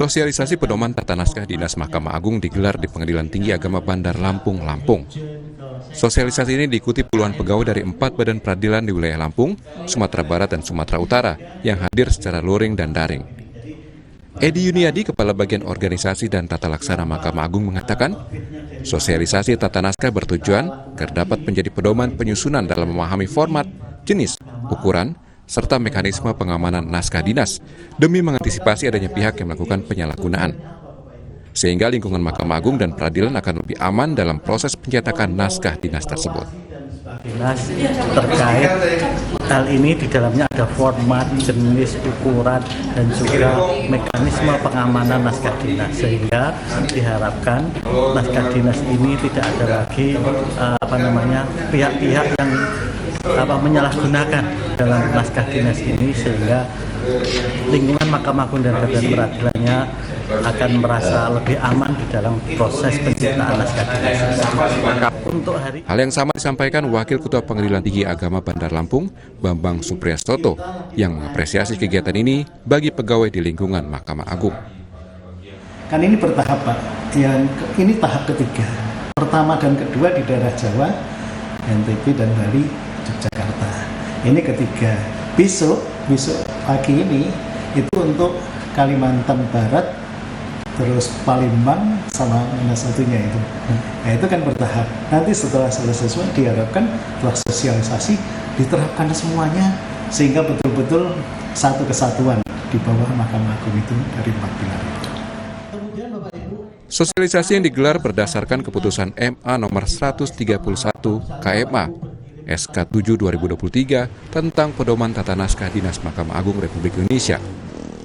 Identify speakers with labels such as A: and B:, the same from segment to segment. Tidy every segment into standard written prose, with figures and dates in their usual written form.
A: Sosialisasi pedoman tata naskah Dinas Mahkamah Agung digelar di Pengadilan Tinggi Agama Bandar Lampung, Lampung. Sosialisasi ini diikuti puluhan pegawai dari 4 badan peradilan di wilayah Lampung, Sumatera Barat, dan Sumatera Utara yang hadir secara luring dan daring. Edi Yuniadi, Kepala Bagian Organisasi dan Tata Laksana Mahkamah Agung mengatakan, sosialisasi tata naskah bertujuan agar dapat menjadi pedoman penyusunan dalam memahami format, jenis, ukuran, serta mekanisme pengamanan naskah dinas demi mengantisipasi adanya pihak yang melakukan penyalahgunaan. Sehingga lingkungan Mahkamah Agung dan peradilan akan lebih aman dalam proses pencetakan naskah dinas tersebut.
B: Dinas terkait hal ini di dalamnya ada format, jenis, ukuran, dan juga mekanisme pengamanan naskah dinas, sehingga diharapkan naskah dinas ini tidak ada lagi pihak-pihak yang menyalahgunakan dalam naskah dinas ini, sehingga lingkungan Mahkamah Agung dan badan peradilannya akan merasa lebih aman di dalam proses penciptaan naskah dinas.
A: Hal yang sama disampaikan Wakil Ketua Pengadilan Tinggi Agama Bandar Lampung, Bambang Supriyastoto, yang mengapresiasi kegiatan ini bagi pegawai di lingkungan Mahkamah Agung.
C: Kan ini bertahap, Pak. Ini tahap ketiga. Pertama dan kedua di daerah Jawa, NTB dan Bali, Yogyakarta. Ini ketiga. Besok pagi ini itu untuk Kalimantan Barat, terus Palembang sama minus satunya itu. Nah, itu kan bertahap. Nanti setelah selesai semua diharapkan setelah sosialisasi diterapkan semuanya sehingga betul-betul satu kesatuan di bawah Mahkamah Agung itu dari 4 pilar itu.
A: Sosialisasi yang digelar berdasarkan keputusan MA nomor 131 KMA SK 7 2023 tentang pedoman tata naskah Dinas Mahkamah Agung Republik Indonesia.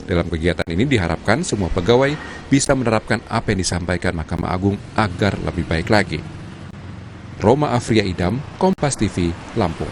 A: Dalam kegiatan ini diharapkan semua pegawai bisa menerapkan apa yang disampaikan Mahkamah Agung agar lebih baik lagi. Roma Afria Idam, Kompas TV, Lampung.